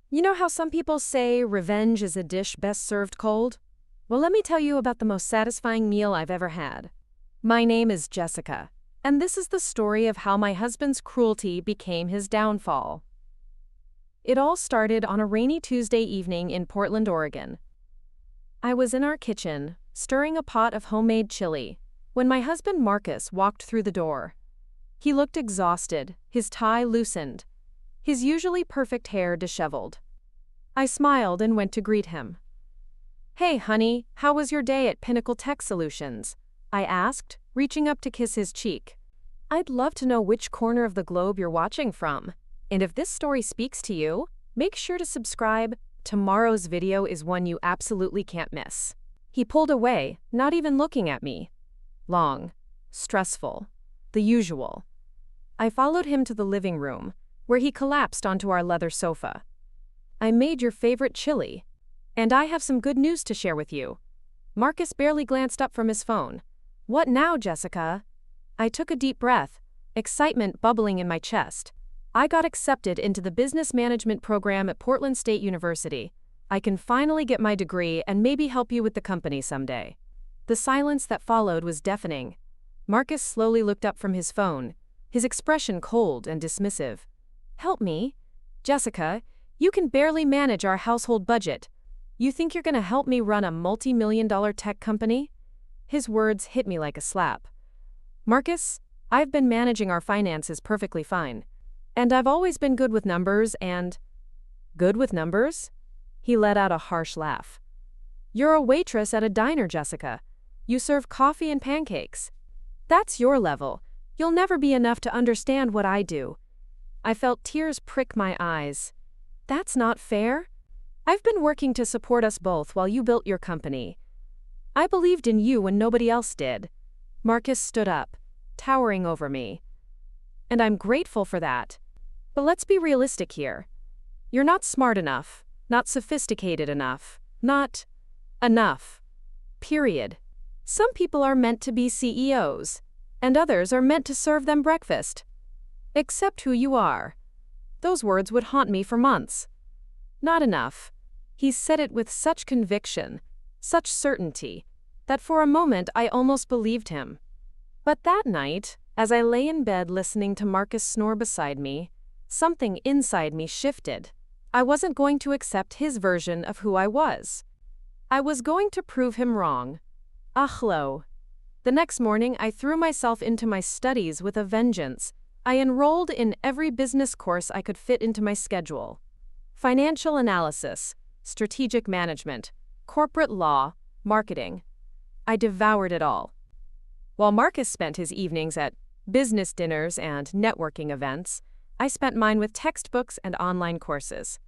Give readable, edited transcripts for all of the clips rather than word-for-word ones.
You know how some people say revenge is a dish best served cold? Well, let me tell you about the most satisfying meal I've ever had. My name is Jessica, and this is the story of how my husband's cruelty became his downfall. It all started on a rainy Tuesday evening in Portland, Oregon. I was in our kitchen, stirring a pot of homemade chili, when my husband Marcus walked through the door. He looked exhausted, his tie loosened, his usually perfect hair disheveled. I smiled and went to greet him. "Hey, honey, how was your day at Pinnacle Tech Solutions?" I asked, reaching up to kiss his cheek. I'd love to know which corner of the globe you're watching from. And if this story speaks to you, make sure to subscribe. Tomorrow's video is one you absolutely can't miss. He pulled away, not even looking at me. Long, stressful, the usual. I followed him to the living room, where he collapsed onto our leather sofa. "I made your favorite chili. And I have some good news to share with you." Marcus barely glanced up from his phone. "What now, Jessica?" I took a deep breath, excitement bubbling in my chest. I got accepted into the business management program at Portland State University. I can finally get my degree and maybe help you with the company someday. The silence that followed was deafening. Marcus slowly looked up from his phone, his expression cold and dismissive. "Help me? Jessica, you can barely manage our household budget. You think you're going to help me run a multi-million-dollar tech company?" His words hit me like a slap. "Marcus, I've been managing our finances perfectly fine. And I've always been good with numbers and—" "Good with numbers?" He let out a harsh laugh. "You're a waitress at a diner, Jessica. You serve coffee and pancakes. That's your level. You'll never be enough to understand what I do." I felt tears prick my eyes. "That's not fair. I've been working to support us both while you built your company. I believed in you when nobody else did." Marcus stood up, towering over me. "And I'm grateful for that. But let's be realistic here. You're not smart enough, not sophisticated enough, not enough. Period. Some people are meant to be CEOs, and others are meant to serve them breakfast. Accept who you are." Those words would haunt me for months. Not enough. He said it with such conviction, such certainty, that for a moment I almost believed him. But that night, as I lay in bed listening to Marcus snore beside me, something inside me shifted. I wasn't going to accept his version of who I was. I was going to prove him wrong. Achlo. The next morning, I threw myself into my studies with a vengeance. I enrolled in every business course I could fit into my schedule. Financial analysis, strategic management, corporate law, marketing. I devoured it all. While Marcus spent his evenings at business dinners and networking events, I spent mine with textbooks and online courses.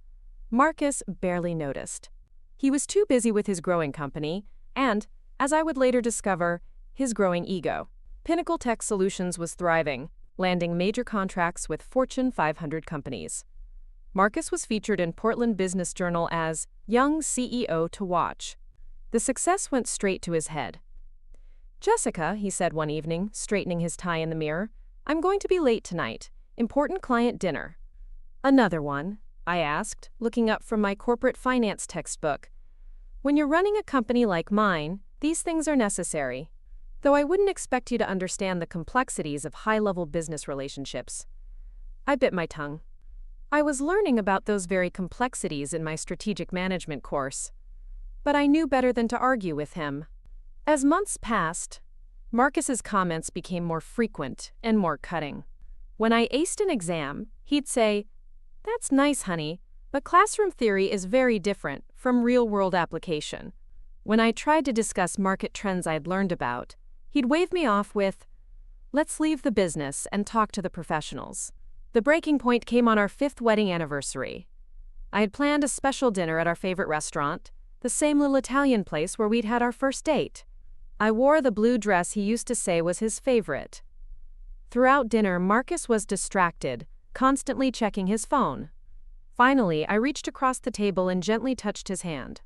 Marcus barely noticed. He was too busy with his growing company and, as I would later discover, his growing ego. Pinnacle Tech Solutions was thriving, landing major contracts with Fortune 500 companies. Marcus was featured in Portland Business Journal as Young CEO to Watch. The success went straight to his head. "Jessica," he said one evening, straightening his tie in the mirror, "I'm going to be late tonight. Important client dinner." "Another one?" I asked, looking up from my corporate finance textbook. "When you're running a company like mine, these things are necessary. Though I wouldn't expect you to understand the complexities of high-level business relationships." I bit my tongue. I was learning about those very complexities in my strategic management course. But I knew better than to argue with him. As months passed, Marcus's comments became more frequent and more cutting. When I aced an exam, he'd say, "That's nice, honey, but classroom theory is very different from real-world application." When I tried to discuss market trends I'd learned about, he'd wave me off with, "Let's leave the business and talk to the professionals." The breaking point came on our 5th wedding anniversary. I had planned a special dinner at our favorite restaurant, the same little Italian place where we'd had our first date. I wore the blue dress he used to say was his favorite. Throughout dinner, Marcus was distracted, constantly checking his phone. Finally, I reached across the table and gently touched his hand.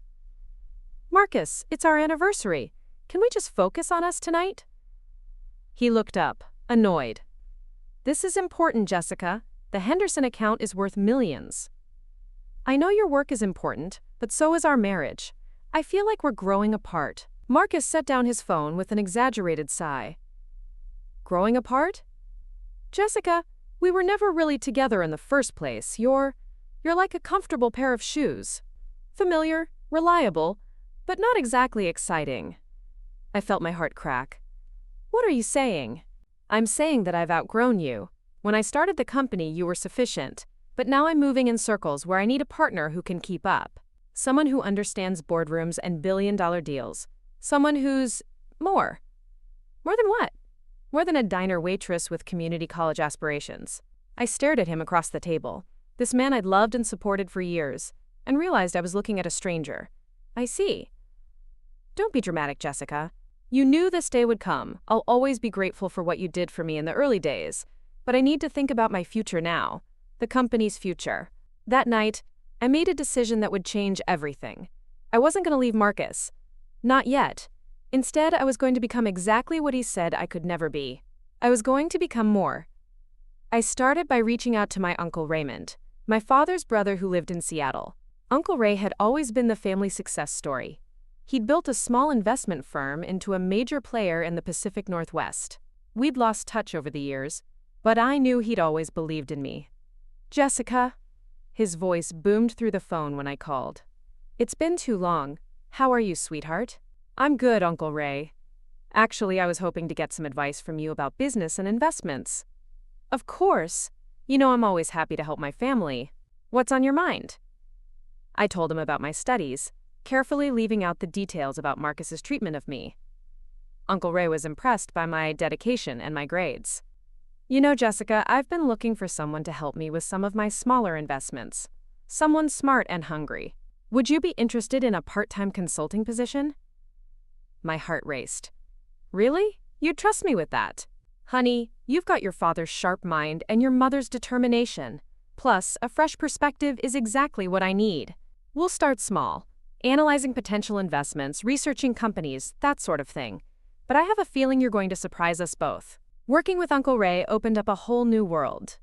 "Marcus, it's our anniversary. Can we just focus on us tonight?" He looked up, annoyed. "This is important, Jessica. The Henderson account is worth millions." I know your work is important, but so is our marriage. I feel like we're growing apart. Marcus set down his phone with an exaggerated sigh. Growing apart? Jessica, we were never really together in the first place. You're like a comfortable pair of shoes. Familiar, reliable, but not exactly exciting. I felt my heart crack. What are you saying? I'm saying that I've outgrown you. When I started the company, you were sufficient, but now I'm moving in circles where I need a partner who can keep up. Someone who understands boardrooms and billion-dollar deals. Someone who's more. More than what? More than a diner waitress with community college aspirations. I stared at him across the table, this man I'd loved and supported for years, and realized I was looking at a stranger. I see. Don't be dramatic, Jessica. You knew this day would come. I'll always be grateful for what you did for me in the early days, but I need to think about my future now, the company's future. That night, I made a decision that would change everything. I wasn't going to leave Marcus. Not yet. Instead, I was going to become exactly what he said I could never be. I was going to become more. I started by reaching out to my Uncle Raymond, my father's brother who lived in Seattle. Uncle Ray had always been the family success story. He'd built a small investment firm into a major player in the Pacific Northwest. We'd lost touch over the years, but I knew he'd always believed in me. Jessica, his voice boomed through the phone when I called. It's been too long. How are you, sweetheart? I'm good, Uncle Ray. Actually, I was hoping to get some advice from you about business and investments. Of course. You know I'm always happy to help my family. What's on your mind? I told him about my studies, carefully leaving out the details about Marcus's treatment of me. Uncle Ray was impressed by my dedication and my grades. You know, Jessica, I've been looking for someone to help me with some of my smaller investments. Someone smart and hungry. Would you be interested in a part-time consulting position? My heart raced. Really? You'd trust me with that? Honey, you've got your father's sharp mind and your mother's determination. Plus, a fresh perspective is exactly what I need. We'll start small, analyzing potential investments, researching companies, that sort of thing. But I have a feeling you're going to surprise us both. Working with Uncle Ray opened up a whole new world.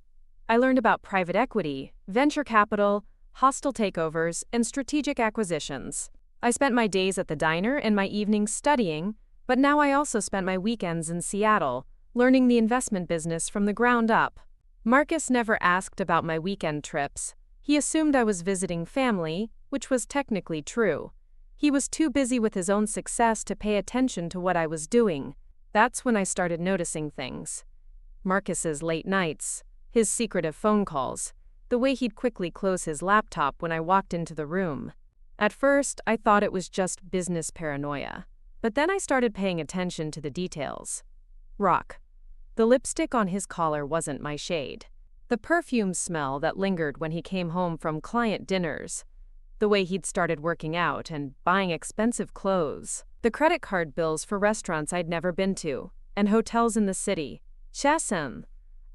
I learned about private equity, venture capital, hostile takeovers, and strategic acquisitions. I spent my days at the diner and my evenings studying, but now I also spent my weekends in Seattle, learning the investment business from the ground up. Marcus never asked about my weekend trips. He assumed I was visiting family, which was technically true. He was too busy with his own success to pay attention to what I was doing. That's when I started noticing things. Marcus's late nights, his secretive phone calls, the way he'd quickly close his laptop when I walked into the room. At first, I thought it was just business paranoia. But then I started paying attention to the details. Rock. The lipstick on his collar wasn't my shade. The perfume smell that lingered when he came home from client dinners. The way he'd started working out and buying expensive clothes. The credit card bills for restaurants I'd never been to, and hotels in the city. Chasm.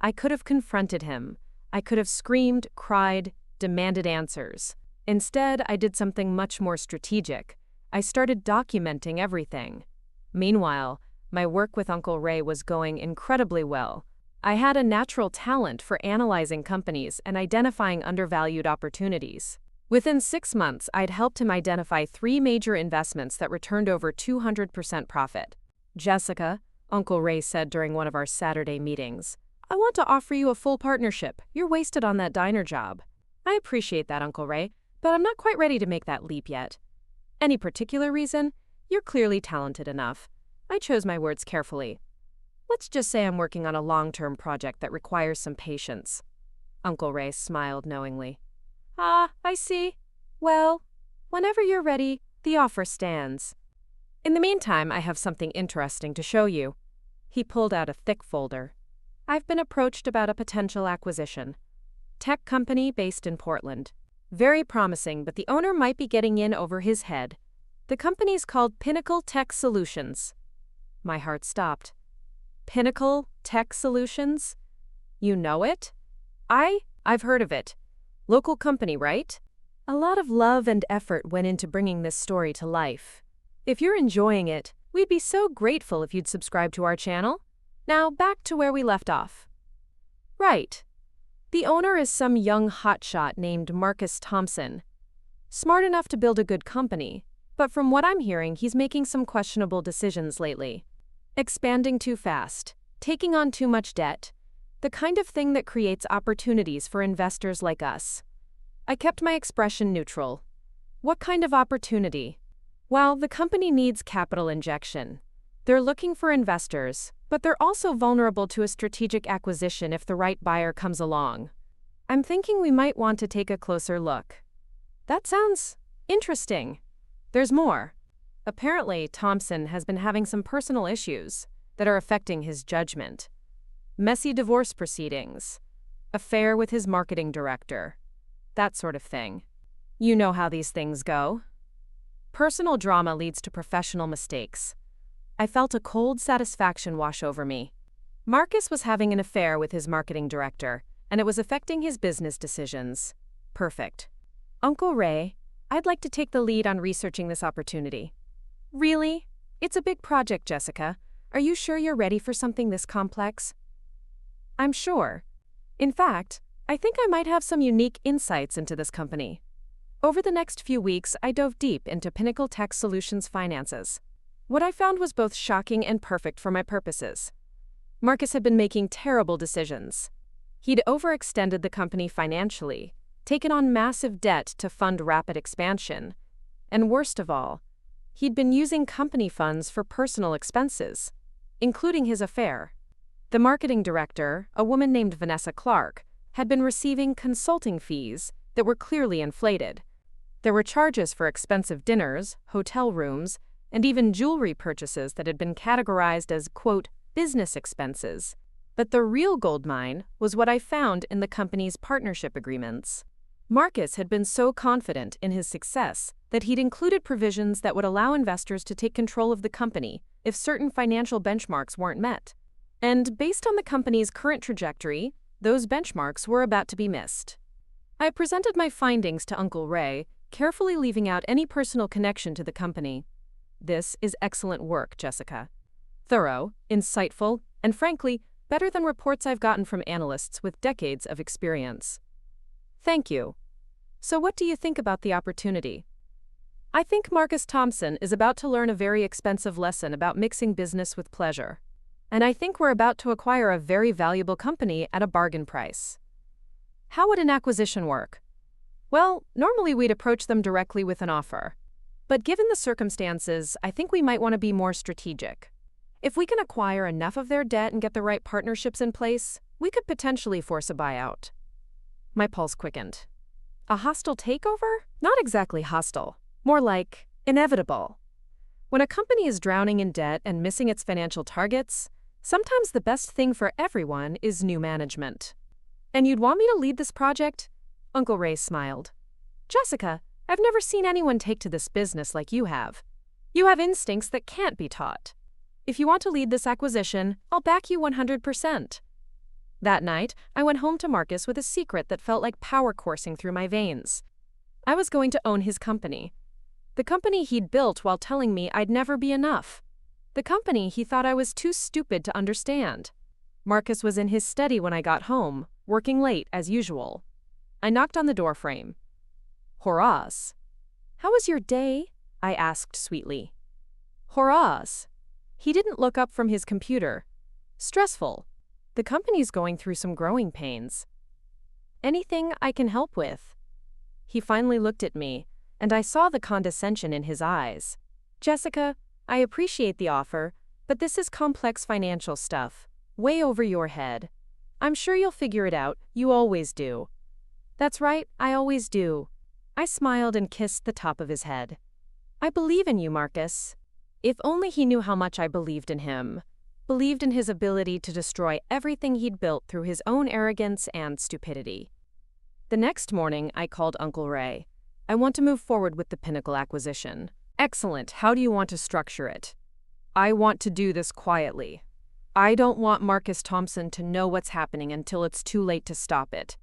I could have confronted him. I could have screamed, cried, demanded answers. Instead, I did something much more strategic. I started documenting everything. Meanwhile, my work with Uncle Ray was going incredibly well. I had a natural talent for analyzing companies and identifying undervalued opportunities. Within 6 months, I'd helped him identify 3 major investments that returned over 200% profit. Jessica, Uncle Ray said during one of our Saturday meetings, I want to offer you a full partnership. You're wasted on that diner job. I appreciate that, Uncle Ray, but I'm not quite ready to make that leap yet. Any particular reason? You're clearly talented enough. I chose my words carefully. Let's just say I'm working on a long-term project that requires some patience. Uncle Ray smiled knowingly. Ah, I see. Well, whenever you're ready, the offer stands. In the meantime, I have something interesting to show you. He pulled out a thick folder. I've been approached about a potential acquisition. Tech company based in Portland. Very promising, but the owner might be getting in over his head. The company's called Pinnacle Tech Solutions. My heart stopped. Pinnacle Tech Solutions? You know it? I've heard of it. Local company, right? A lot of love and effort went into bringing this story to life. If you're enjoying it, we'd be so grateful if you'd subscribe to our channel. Now back to where we left off. Right. The owner is some young hotshot named Marcus Thompson. Smart enough to build a good company, but from what I'm hearing, he's making some questionable decisions lately. Expanding too fast, taking on too much debt, the kind of thing that creates opportunities for investors like us. I kept my expression neutral. What kind of opportunity? Well, the company needs capital injection. They're looking for investors, but they're also vulnerable to a strategic acquisition if the right buyer comes along. I'm thinking we might want to take a closer look. That sounds interesting. There's more. Apparently, Thompson has been having some personal issues that are affecting his judgment. Messy divorce proceedings, affair with his marketing director, that sort of thing. You know how these things go. Personal drama leads to professional mistakes. I felt a cold satisfaction wash over me. Marcus was having an affair with his marketing director, and it was affecting his business decisions. Perfect. Uncle Ray, I'd like to take the lead on researching this opportunity. Really? It's a big project, Jessica. Are you sure you're ready for something this complex? I'm sure. In fact, I think I might have some unique insights into this company. Over the next few weeks, I dove deep into Pinnacle Tech Solutions' finances. What I found was both shocking and perfect for my purposes. Marcus had been making terrible decisions. He'd overextended the company financially, taken on massive debt to fund rapid expansion, and worst of all, he'd been using company funds for personal expenses, including his affair. The marketing director, a woman named Vanessa Clark, had been receiving consulting fees that were clearly inflated. There were charges for expensive dinners, hotel rooms, and even jewelry purchases that had been categorized as, quote, business expenses. But the real goldmine was what I found in the company's partnership agreements. Marcus had been so confident in his success that he'd included provisions that would allow investors to take control of the company if certain financial benchmarks weren't met. And based on the company's current trajectory, those benchmarks were about to be missed. I presented my findings to Uncle Ray, carefully leaving out any personal connection to the company. This is excellent work, Jessica. Thorough, insightful, and frankly, better than reports I've gotten from analysts with decades of experience. Thank you. So what do you think about the opportunity? I think Marcus Thompson is about to learn a very expensive lesson about mixing business with pleasure. And I think we're about to acquire a very valuable company at a bargain price. How would an acquisition work? Well, normally we'd approach them directly with an offer. But given the circumstances, I think we might want to be more strategic. If we can acquire enough of their debt and get the right partnerships in place, we could potentially force a buyout. My pulse quickened. A hostile takeover? Not exactly hostile. More like inevitable. When a company is drowning in debt and missing its financial targets, sometimes the best thing for everyone is new management. And you'd want me to lead this project? Uncle Ray smiled. Jessica, I've never seen anyone take to this business like you have. You have instincts that can't be taught. If you want to lead this acquisition, I'll back you 100%. That night, I went home to Marcus with a secret that felt like power coursing through my veins. I was going to own his company. The company he'd built while telling me I'd never be enough. The company he thought I was too stupid to understand. Marcus was in his study when I got home, working late as usual. I knocked on the doorframe. Horace. How was your day? I asked sweetly. Horace. He didn't look up from his computer. Stressful. The company's going through some growing pains. Anything I can help with? He finally looked at me, and I saw the condescension in his eyes. Jessica, I appreciate the offer, but this is complex financial stuff, way over your head. I'm sure you'll figure it out, you always do. That's right, I always do. I smiled and kissed the top of his head. I believe in you, Marcus. If only he knew how much I believed in him. Believed in his ability to destroy everything he'd built through his own arrogance and stupidity. The next morning, I called Uncle Ray. I want to move forward with the Pinnacle acquisition. Excellent. How do you want to structure it? I want to do this quietly. I don't want Marcus Thompson to know what's happening until it's too late to stop it.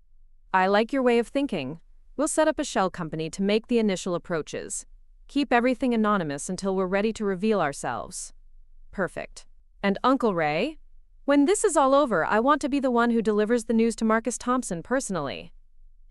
I like your way of thinking. We'll set up a shell company to make the initial approaches. Keep everything anonymous until we're ready to reveal ourselves. Perfect. And Uncle Ray? When this is all over, I want to be the one who delivers the news to Marcus Thompson personally.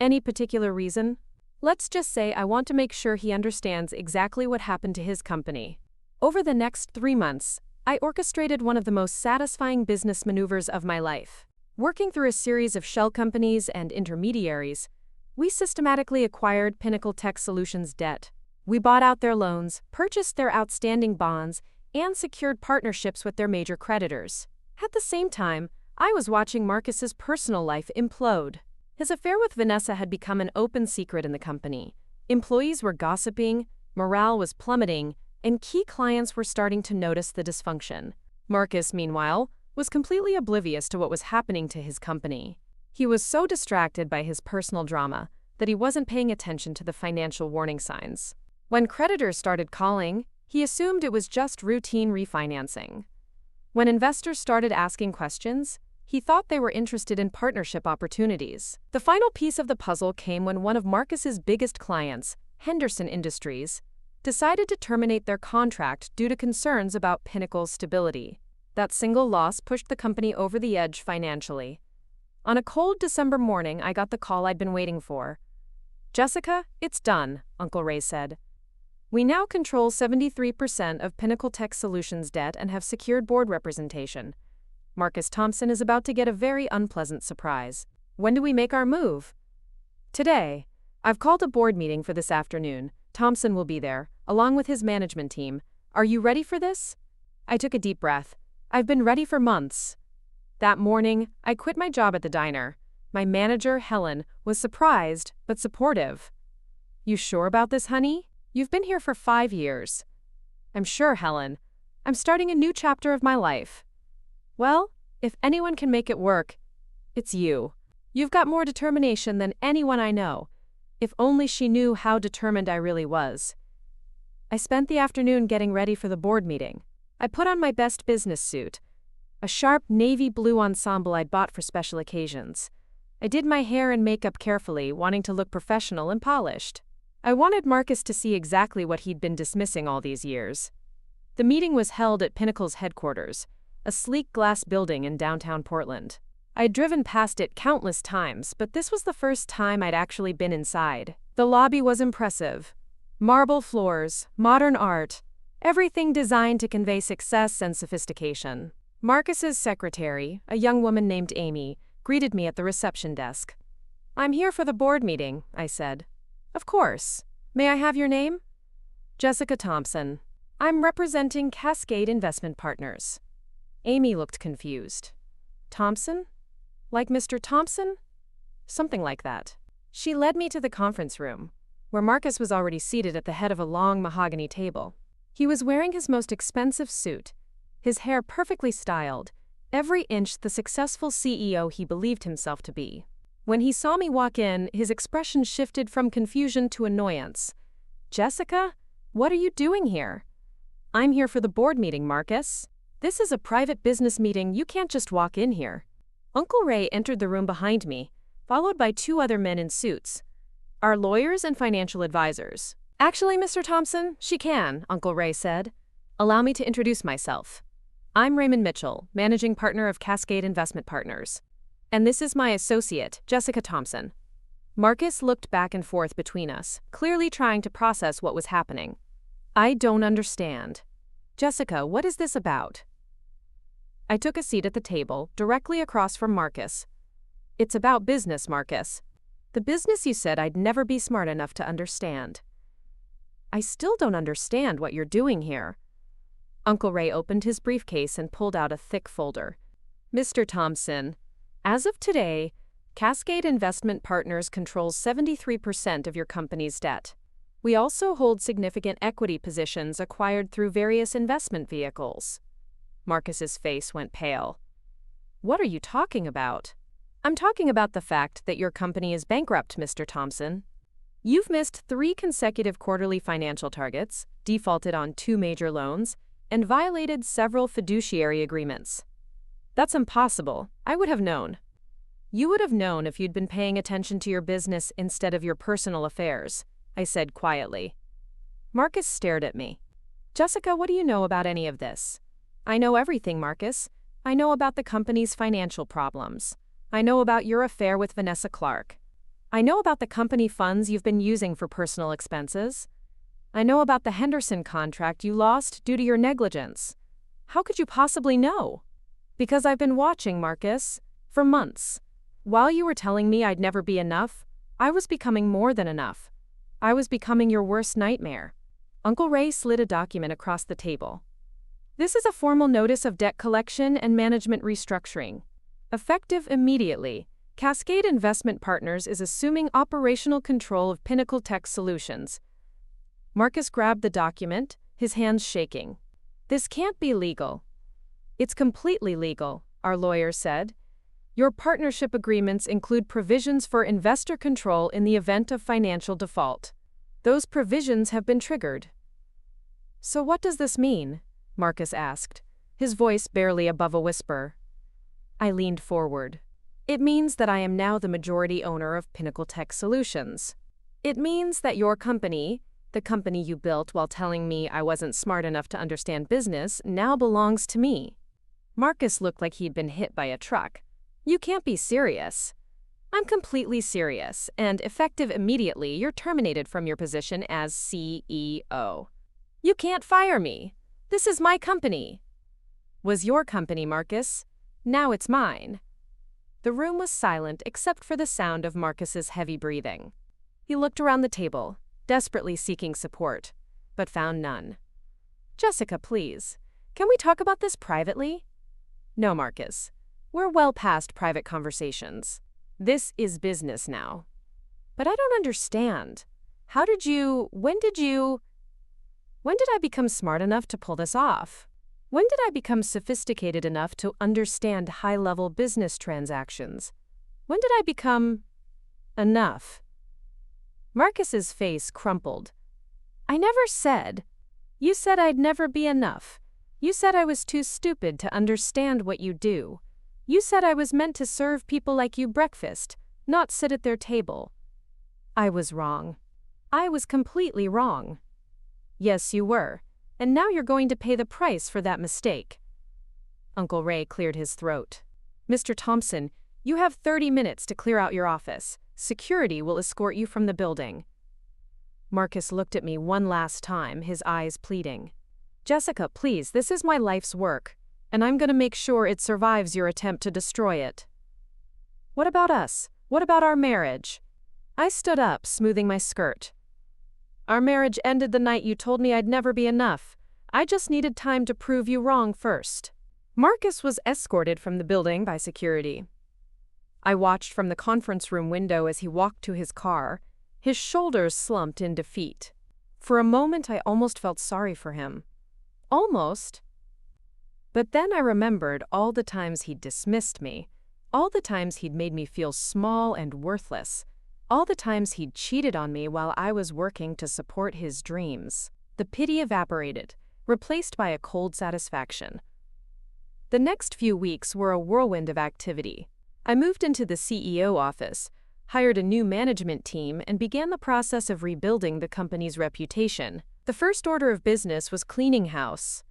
Any particular reason? Let's just say I want to make sure he understands exactly what happened to his company. Over the next 3 months, I orchestrated one of the most satisfying business maneuvers of my life. Working through a series of shell companies and intermediaries, we systematically acquired Pinnacle Tech Solutions debt. We bought out their loans, purchased their outstanding bonds, and secured partnerships with their major creditors. At the same time, I was watching Marcus's personal life implode. His affair with Vanessa had become an open secret in the company. Employees were gossiping, morale was plummeting, and key clients were starting to notice the dysfunction. Marcus, meanwhile, was completely oblivious to what was happening to his company. He was so distracted by his personal drama that he wasn't paying attention to the financial warning signs. When creditors started calling, he assumed it was just routine refinancing. When investors started asking questions, he thought they were interested in partnership opportunities. The final piece of the puzzle came when one of Marcus's biggest clients, Henderson Industries, decided to terminate their contract due to concerns about Pinnacle's stability. That single loss pushed the company over the edge financially. On a cold December morning, I got the call I'd been waiting for. "Jessica, it's done," Uncle Ray said. "We now control 73% of Pinnacle Tech Solutions debt and have secured board representation. Marcus Thompson is about to get a very unpleasant surprise." "When do we make our move?" "Today. I've called a board meeting for this afternoon. Thompson will be there, along with his management team. Are you ready for this?" I took a deep breath. I've been ready for months. That morning, I quit my job at the diner. My manager, Helen, was surprised but supportive. "You sure about this, honey? You've been here for 5 years." "I'm sure, Helen. I'm starting a new chapter of my life." "Well, if anyone can make it work, it's you. You've got more determination than anyone I know." If only she knew how determined I really was. I spent the afternoon getting ready for the board meeting. I put on my best business suit, a sharp navy blue ensemble I'd bought for special occasions. I did my hair and makeup carefully, wanting to look professional and polished. I wanted Marcus to see exactly what he'd been dismissing all these years. The meeting was held at Pinnacle's headquarters, a sleek glass building in downtown Portland. I'd driven past it countless times, but this was the first time I'd actually been inside. The lobby was impressive. Marble floors, modern art, everything designed to convey success and sophistication. Marcus's secretary, a young woman named Amy, greeted me at the reception desk. "I'm here for the board meeting," I said. "Of course. May I have your name?" "Jessica Thompson. I'm representing Cascade Investment Partners." Amy looked confused. "Thompson? Like Mr. Thompson?" "Something like that." She led me to the conference room, where Marcus was already seated at the head of a long mahogany table. He was wearing his most expensive suit, his hair perfectly styled, every inch the successful CEO he believed himself to be. When he saw me walk in, his expression shifted from confusion to annoyance. "Jessica, what are you doing here?" "I'm here for the board meeting, Marcus. This is a private business meeting. You can't just walk in here." Uncle Ray entered the room behind me, followed by 2 other men in suits. "Our lawyers and financial advisors." "Actually, Mr. Thompson, she can," Uncle Ray said. "Allow me to introduce myself. I'm Raymond Mitchell, managing partner of Cascade Investment Partners. And this is my associate, Jessica Thompson." Marcus looked back and forth between us, clearly trying to process what was happening. "I don't understand. Jessica, what is this about?" I took a seat at the table, directly across from Marcus. "It's about business, Marcus. The business you said I'd never be smart enough to understand." "I still don't understand what you're doing here." Uncle Ray opened his briefcase and pulled out a thick folder. "Mr. Thompson, as of today, Cascade Investment Partners controls 73% of your company's debt. We also hold significant equity positions acquired through various investment vehicles." Marcus's face went pale. "What are you talking about?" "I'm talking about the fact that your company is bankrupt, Mr. Thompson. You've missed 3 consecutive quarterly financial targets, defaulted on 2 major loans, and violated several fiduciary agreements." "That's impossible. I would have known." "You would have known if you'd been paying attention to your business instead of your personal affairs," I said quietly. Marcus stared at me. "Jessica, what do you know about any of this?" "I know everything, Marcus. I know about the company's financial problems. I know about your affair with Vanessa Clark. I know about the company funds you've been using for personal expenses. I know about the Henderson contract you lost due to your negligence. How could you possibly know? Because I've been watching, Marcus, for months. While you were telling me I'd never be enough, I was becoming more than enough. I was becoming your worst nightmare. Uncle Ray slid a document across the table. This is a formal notice of debt collection and management restructuring. Effective immediately, Cascade Investment Partners is assuming operational control of Pinnacle Tech Solutions. Marcus grabbed the document, his hands shaking. This can't be legal. It's completely legal, our lawyer said. Your partnership agreements include provisions for investor control in the event of financial default. Those provisions have been triggered. So what does this mean? Marcus asked, his voice barely above a whisper. I leaned forward. It means that I am now the majority owner of Pinnacle Tech Solutions. It means that your company, the company you built while telling me I wasn't smart enough to understand business, now belongs to me. Marcus looked like he'd been hit by a truck. You can't be serious. I'm completely serious, and effective immediately, you're terminated from your position as CEO. You can't fire me. This is my company. Was your company, Marcus. Now it's mine. The room was silent except for the sound of Marcus's heavy breathing. He looked around the table, desperately seeking support, but found none. Jessica, please, can we talk about this privately? No, Marcus. We're well past private conversations. This is business now. But I don't understand. When did I become smart enough to pull this off? When did I become sophisticated enough to understand high-level business transactions? When did I become enough? Marcus's face crumpled. I never said. You said I'd never be enough. You said I was too stupid to understand what you do. You said I was meant to serve people like you breakfast, not sit at their table. I was wrong. I was completely wrong. Yes, you were, and now you're going to pay the price for that mistake. Uncle Ray cleared his throat. Mr. Thompson, you have 30 minutes to clear out your office. Security will escort you from the building. Marcus looked at me one last time, his eyes pleading. Jessica, please, this is my life's work, and I'm going to make sure it survives your attempt to destroy it. What about us? What about our marriage? I stood up, smoothing my skirt. Our marriage ended the night you told me I'd never be enough. I just needed time to prove you wrong first. Marcus was escorted from the building by security. I watched from the conference room window as he walked to his car, his shoulders slumped in defeat. For a moment, I almost felt sorry for him. Almost. But then I remembered all the times he'd dismissed me, all the times he'd made me feel small and worthless, all the times he'd cheated on me while I was working to support his dreams. The pity evaporated, replaced by a cold satisfaction. The next few weeks were a whirlwind of activity. I moved into the CEO office, hired a new management team, and began the process of rebuilding the company's reputation. The first order of business was cleaning house.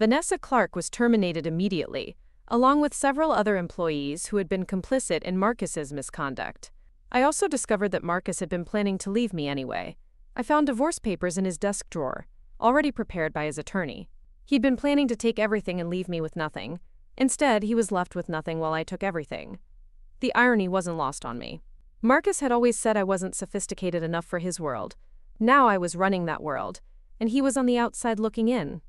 Vanessa Clark was terminated immediately, along with several other employees who had been complicit in Marcus's misconduct. I also discovered that Marcus had been planning to leave me anyway. I found divorce papers in his desk drawer, already prepared by his attorney. He'd been planning to take everything and leave me with nothing. Instead, he was left with nothing while I took everything. The irony wasn't lost on me. Marcus had always said I wasn't sophisticated enough for his world. Now I was running that world, and he was on the outside looking in.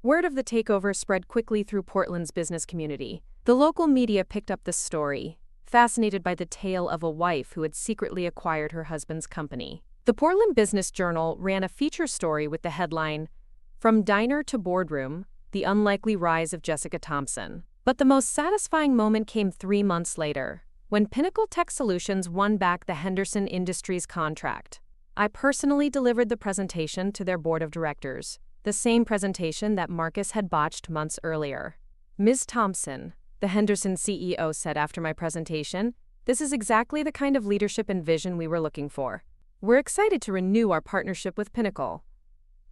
Word of the takeover spread quickly through Portland's business community. The local media picked up the story, fascinated by the tale of a wife who had secretly acquired her husband's company. The Portland Business Journal ran a feature story with the headline, From Diner to Boardroom, The Unlikely Rise of Jessica Thompson. But the most satisfying moment came 3 months later, when Pinnacle Tech Solutions won back the Henderson Industries contract. I personally delivered the presentation to their board of directors, the same presentation that Marcus had botched months earlier. Ms. Thompson, the Henderson CEO said after my presentation, this is exactly the kind of leadership and vision we were looking for. We're excited to renew our partnership with Pinnacle.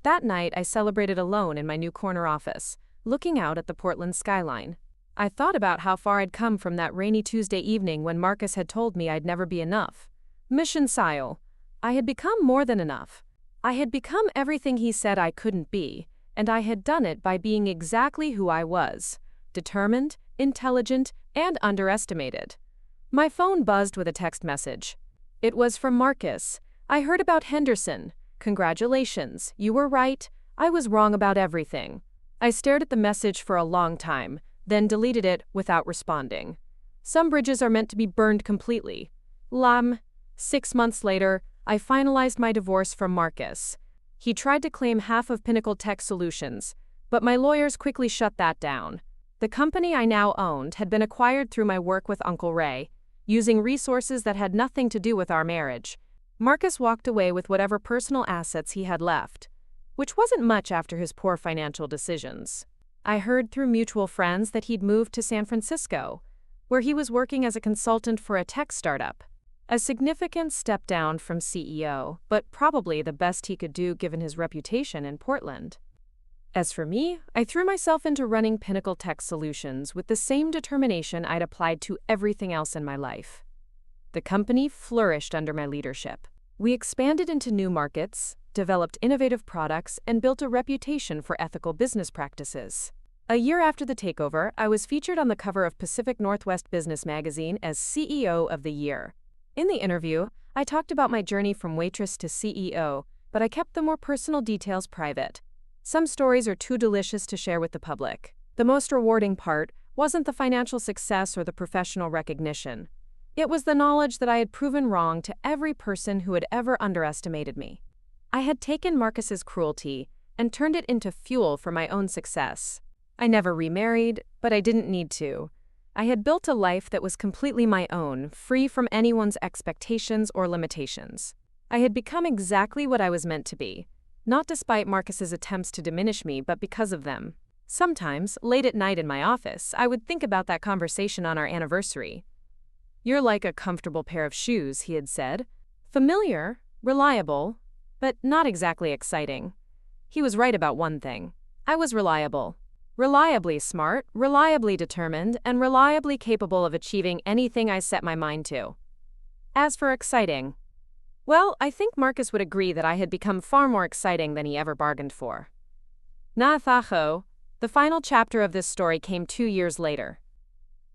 That night, I celebrated alone in my new corner office, looking out at the Portland skyline. I thought about how far I'd come from that rainy Tuesday evening when Marcus had told me I'd never be enough. Mission Sile. I had become more than enough. I had become everything he said I couldn't be, and I had done it by being exactly who I was: determined, intelligent, and underestimated. My phone buzzed with a text message. It was from Marcus. I heard about Henderson. Congratulations, you were right. I was wrong about everything. I stared at the message for a long time, then deleted it without responding. Some bridges are meant to be burned completely. 6 months later, I finalized my divorce from Marcus. He tried to claim half of Pinnacle Tech Solutions, but my lawyers quickly shut that down. The company I now owned had been acquired through my work with Uncle Ray, using resources that had nothing to do with our marriage. Marcus walked away with whatever personal assets he had left, which wasn't much after his poor financial decisions. I heard through mutual friends that he'd moved to San Francisco, where he was working as a consultant for a tech startup. A significant step down from CEO, but probably the best he could do given his reputation in Portland. As for me, I threw myself into running Pinnacle Tech Solutions with the same determination I'd applied to everything else in my life. The company flourished under my leadership. We expanded into new markets, developed innovative products, and built a reputation for ethical business practices. A year after the takeover, I was featured on the cover of Pacific Northwest Business Magazine as CEO of the Year. In the interview, I talked about my journey from waitress to CEO, but I kept the more personal details private. Some stories are too delicious to share with the public. The most rewarding part wasn't the financial success or the professional recognition. It was the knowledge that I had proven wrong to every person who had ever underestimated me. I had taken Marcus's cruelty and turned it into fuel for my own success. I never remarried, but I didn't need to. I had built a life that was completely my own, free from anyone's expectations or limitations. I had become exactly what I was meant to be, not despite Marcus's attempts to diminish me, but because of them. Sometimes, late at night in my office, I would think about that conversation on our anniversary. "You're like a comfortable pair of shoes," he had said. Familiar, reliable, but not exactly exciting. He was right about one thing. I was reliable. Reliably smart, reliably determined, and reliably capable of achieving anything I set my mind to. As for exciting, well, I think Marcus would agree that I had become far more exciting than he ever bargained for. The final chapter of this story came 2 years later.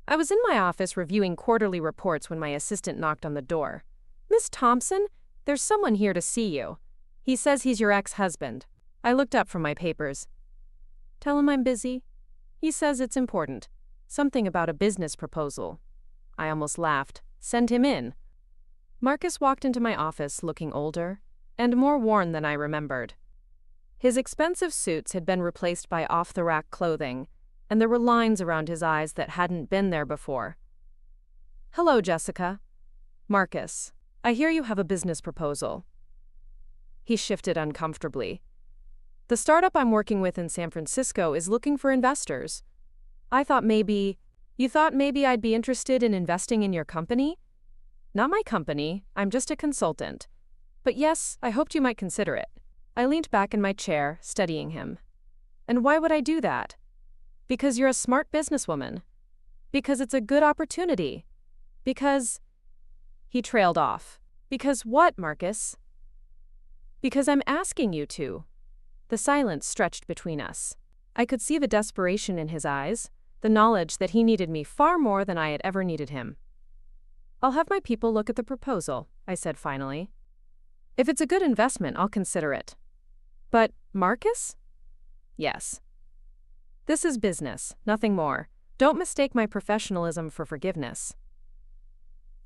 I was in my office reviewing quarterly reports when my assistant knocked on the door. "Miss Thompson, there's someone here to see you. He says he's your ex-husband." I looked up from my papers. "Tell him I'm busy. He says it's important. Something about a business proposal." I almost laughed. "Send him in." Marcus walked into my office looking older and more worn than I remembered. His expensive suits had been replaced by off-the-rack clothing, and there were lines around his eyes that hadn't been there before. "Hello, Jessica." "Marcus, I hear you have a business proposal." He shifted uncomfortably. "The startup I'm working with in San Francisco is looking for investors. You thought maybe I'd be interested in investing in your company?" "Not my company, I'm just a consultant. But yes, I hoped you might consider it." I leaned back in my chair, studying him. "And why would I do that?" "Because you're a smart businesswoman. Because it's a good opportunity. Because—" He trailed off. "Because what, Marcus?" "Because I'm asking you to." The silence stretched between us. I could see the desperation in his eyes, the knowledge that he needed me far more than I had ever needed him. "I'll have my people look at the proposal," I said finally. "If it's a good investment, I'll consider it." "But, Marcus?" "Yes. This is business, nothing more. Don't mistake my professionalism for forgiveness."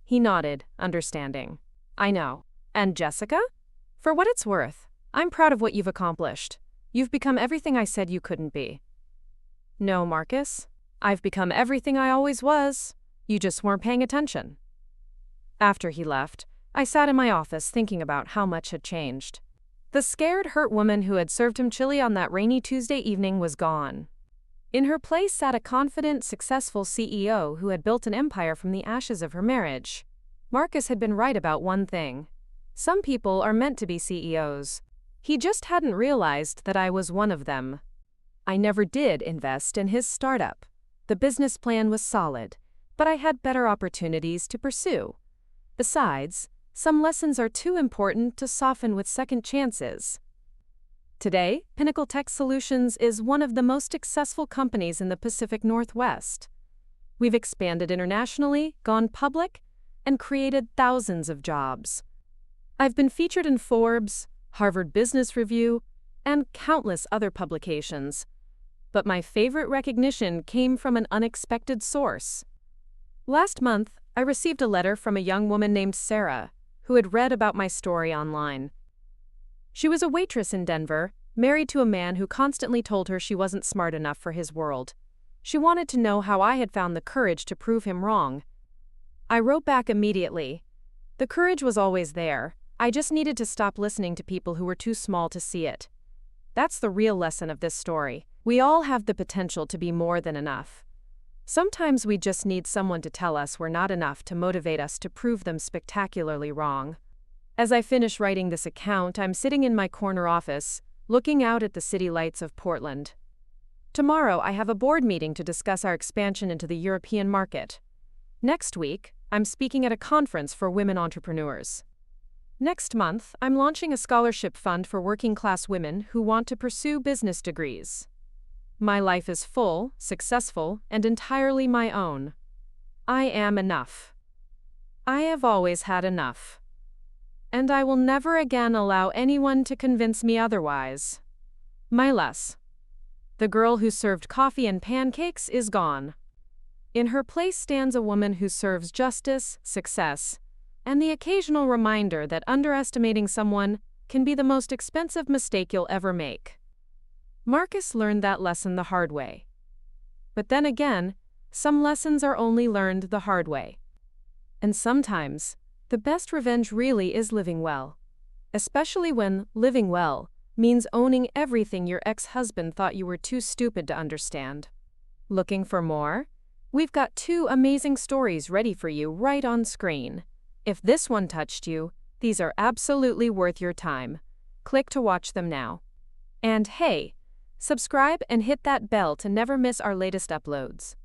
He nodded, understanding. "I know. And Jessica? For what it's worth, I'm proud of what you've accomplished. You've become everything I said you couldn't be." "No, Marcus. I've become everything I always was. You just weren't paying attention." After he left, I sat in my office thinking about how much had changed. The scared, hurt woman who had served him chili on that rainy Tuesday evening was gone. In her place sat a confident, successful CEO who had built an empire from the ashes of her marriage. Marcus had been right about one thing. Some people are meant to be CEOs. He just hadn't realized that I was one of them. I never did invest in his startup. The business plan was solid, but I had better opportunities to pursue. Besides, some lessons are too important to soften with second chances. Today, Pinnacle Tech Solutions is one of the most successful companies in the Pacific Northwest. We've expanded internationally, gone public, and created thousands of jobs. I've been featured in Forbes, Harvard Business Review, and countless other publications. But my favorite recognition came from an unexpected source. Last month, I received a letter from a young woman named Sarah, who had read about my story online. She was a waitress in Denver, married to a man who constantly told her she wasn't smart enough for his world. She wanted to know how I had found the courage to prove him wrong. I wrote back immediately. The courage was always there. I just needed to stop listening to people who were too small to see it. That's the real lesson of this story. We all have the potential to be more than enough. Sometimes we just need someone to tell us we're not enough to motivate us to prove them spectacularly wrong. As I finish writing this account, I'm sitting in my corner office, looking out at the city lights of Portland. Tomorrow, I have a board meeting to discuss our expansion into the European market. Next week, I'm speaking at a conference for women entrepreneurs. Next month, I'm launching a scholarship fund for working-class women who want to pursue business degrees. My life is full, successful, and entirely my own. I am enough. I have always had enough. And I will never again allow anyone to convince me otherwise. Myles. The girl who served coffee and pancakes is gone. In her place stands a woman who serves justice, success, and the occasional reminder that underestimating someone can be the most expensive mistake you'll ever make. Marcus learned that lesson the hard way. But then again, some lessons are only learned the hard way. And sometimes, the best revenge really is living well. Especially when living well means owning everything your ex-husband thought you were too stupid to understand. Looking for more? We've got 2 amazing stories ready for you right on screen. If this one touched you, these are absolutely worth your time. Click to watch them now. And hey, subscribe and hit that bell to never miss our latest uploads.